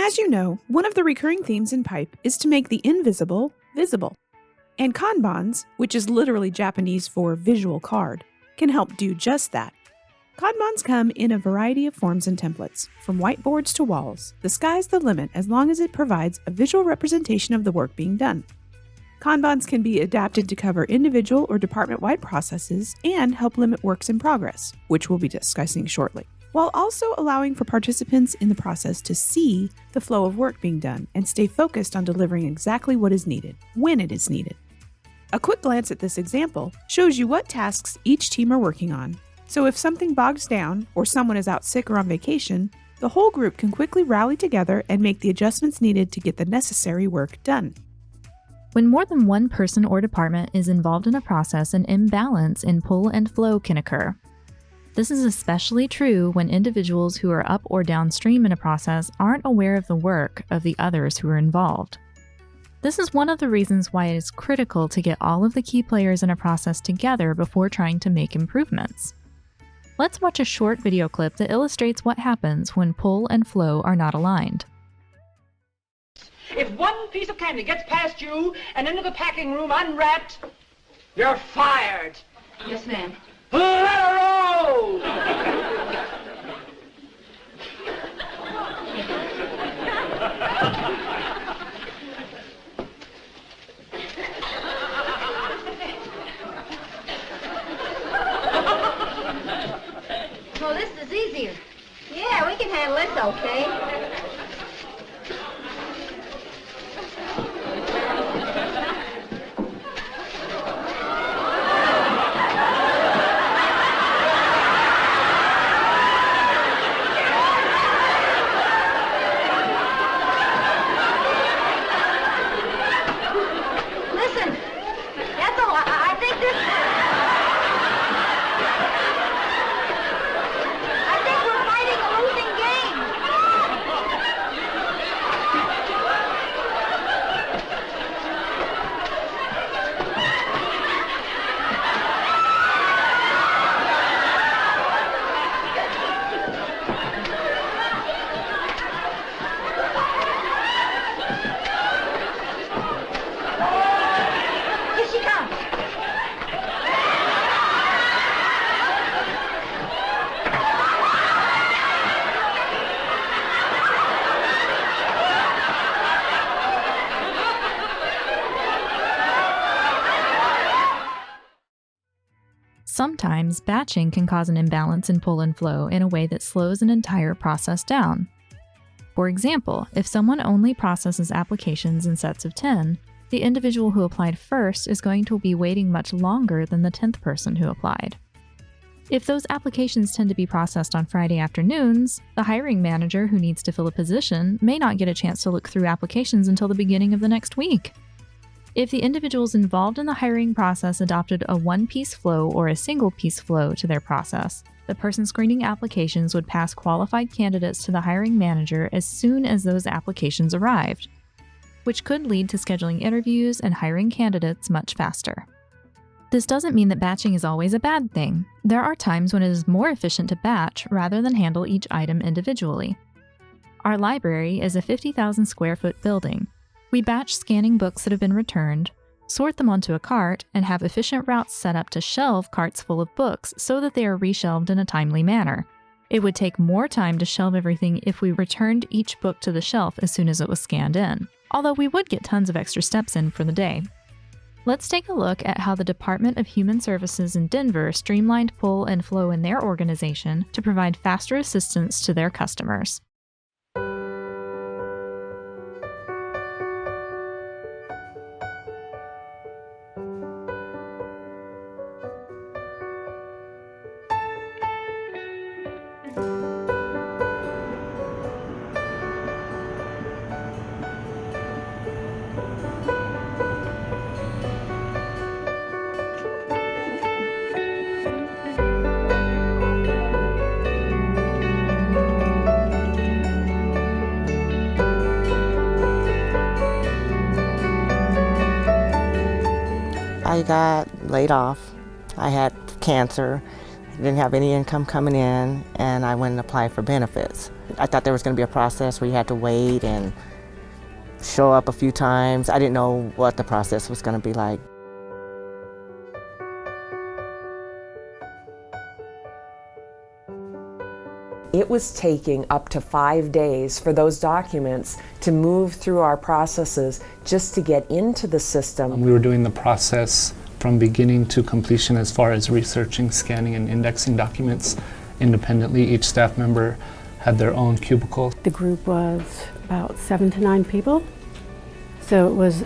As you know, one of the recurring themes in pipe is to make the invisible visible. And Kanbans, which is literally Japanese for visual card, can help do just that. Kanbans come in a variety of forms and templates, from whiteboards to walls. The sky's the limit as long as it provides a visual representation of the work being done. Kanbans can be adapted to cover individual or department-wide processes and help limit works in progress, which we'll be discussing shortly, while also allowing for participants in the process to see the flow of work being done and stay focused on delivering exactly what is needed, when it is needed. A quick glance at this example shows you what tasks each team are working on. So if something bogs down or someone is out sick or on vacation, the whole group can quickly rally together and make the adjustments needed to get the necessary work done. When more than one person or department is involved in a process, an imbalance in pull and flow can occur. This is especially true when individuals who are up or downstream in a process aren't aware of the work of the others who are involved. This is one of the reasons why it is critical to get all of the key players in a process together before trying to make improvements. Let's watch a short video clip that illustrates what happens when pull and flow are not aligned. If one piece of candy gets past you and into the packing room unwrapped, you're fired. Yes, ma'am. Let her roll! So this is easier. Yeah, we can handle this okay. Listen, Ethel, I think we're fighting a losing game. Here she comes. Sometimes batching can cause an imbalance in pull and flow in a way that slows an entire process down. For example, if someone only processes applications in sets of 10, the individual who applied first is going to be waiting much longer than the 10th person who applied. If those applications tend to be processed on Friday afternoons, the hiring manager who needs to fill a position may not get a chance to look through applications until the beginning of the next week. If the individuals involved in the hiring process adopted a one-piece flow or a single-piece flow to their process, the person screening applications would pass qualified candidates to the hiring manager as soon as those applications arrived, which could lead to scheduling interviews and hiring candidates much faster. This doesn't mean that batching is always a bad thing. There are times when it is more efficient to batch rather than handle each item individually. Our library is a 50,000 square foot building. We batch scanning books that have been returned, sort them onto a cart, and have efficient routes set up to shelve carts full of books so that they are reshelved in a timely manner. It would take more time to shelve everything if we returned each book to the shelf as soon as it was scanned in, although we would get tons of extra steps in for the day. Let's take a look at how the Department of Human Services in Denver streamlined pull and flow in their organization to provide faster assistance to their customers. I got laid off. I had cancer, Didn't have any income coming in, and I went and applied for benefits. I thought there was going to be a process where you had to wait and show up a few times. I didn't know what the process was going to be like. It was taking up to 5 days for those documents to move through our processes just to get into the system. We were doing the process from beginning to completion as far as researching, scanning, and indexing documents independently. Each staff member had their own cubicle. The group was about 7 to 9 people, so it was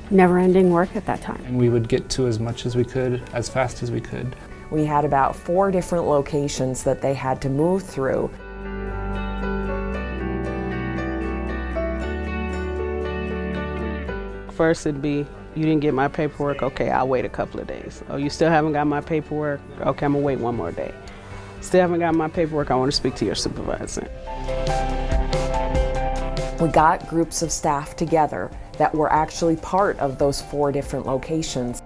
never-ending work at that time. And we would get to as much as we could, as fast as we could. We had about 4 different locations that they had to move through. First it'd be, you didn't get my paperwork, okay, I'll wait a couple of days. Oh, you still haven't got my paperwork? Okay, I'm gonna wait 1 more day. Still haven't got my paperwork, I want to speak to your supervisor. We got groups of staff together that were actually part of those 4 different locations.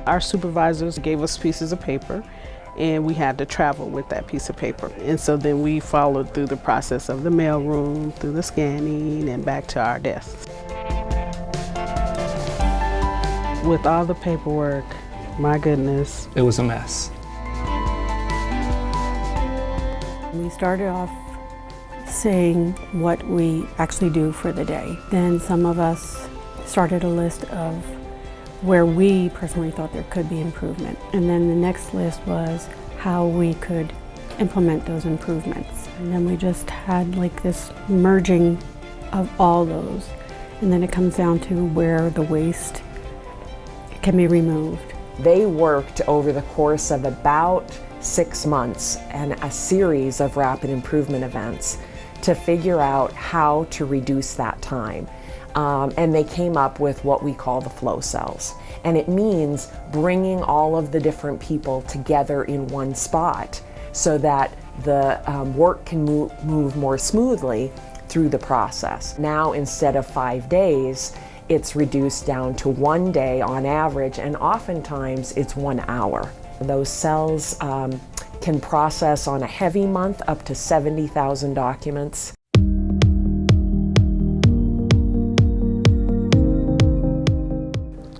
Our supervisors gave us pieces of paper, and we had to travel with that piece of paper. And so then we followed through the process of the mailroom, through the scanning, and back to our desks. With all the paperwork, my goodness. It was a mess. We started off saying what we actually do for the day. Then some of us started a list of where we personally thought there could be improvement. And then the next list was how we could implement those improvements. And then we just had like this merging of all those. And then it comes down to where the waste can be removed. They worked over the course of about 6 months and a series of rapid improvement events to figure out how to reduce that time. And they came up with what we call the flow cells. And it means bringing all of the different people together in one spot so that the work can move more smoothly through the process. Now, instead of 5 days, it's reduced down to 1 day on average, and oftentimes it's 1 hour. Those cells can process on a heavy month up to 70,000 documents.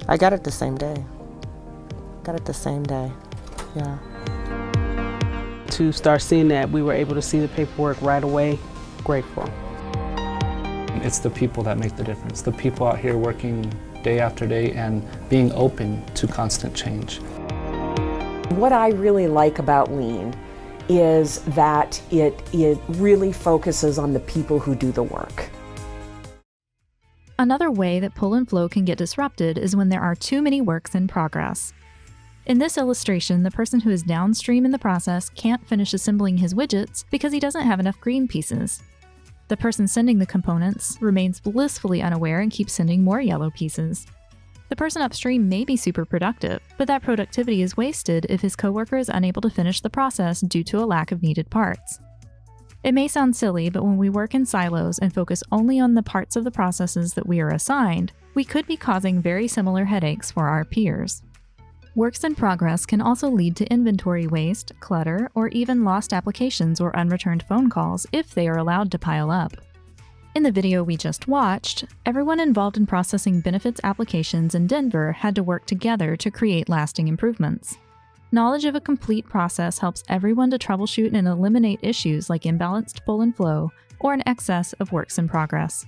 I got it the same day. Yeah. To start seeing that we were able to see the paperwork right away, grateful. It's the people that make the difference. The people out here working day after day and being open to constant change. What I really like about Lean is that it really focuses on the people who do the work. Another way that pull and flow can get disrupted is when there are too many works in progress. In this illustration, the person who is downstream in the process can't finish assembling his widgets because he doesn't have enough green pieces. The person sending the components remains blissfully unaware and keeps sending more yellow pieces. The person upstream may be super productive, but that productivity is wasted if his coworker is unable to finish the process due to a lack of needed parts. It may sound silly, but when we work in silos and focus only on the parts of the processes that we are assigned, we could be causing very similar headaches for our peers. Works in progress can also lead to inventory waste, clutter, or even lost applications or unreturned phone calls if they are allowed to pile up. In the video we just watched, everyone involved in processing benefits applications in Denver had to work together to create lasting improvements. Knowledge of a complete process helps everyone to troubleshoot and eliminate issues like imbalanced pull and flow or an excess of works in progress.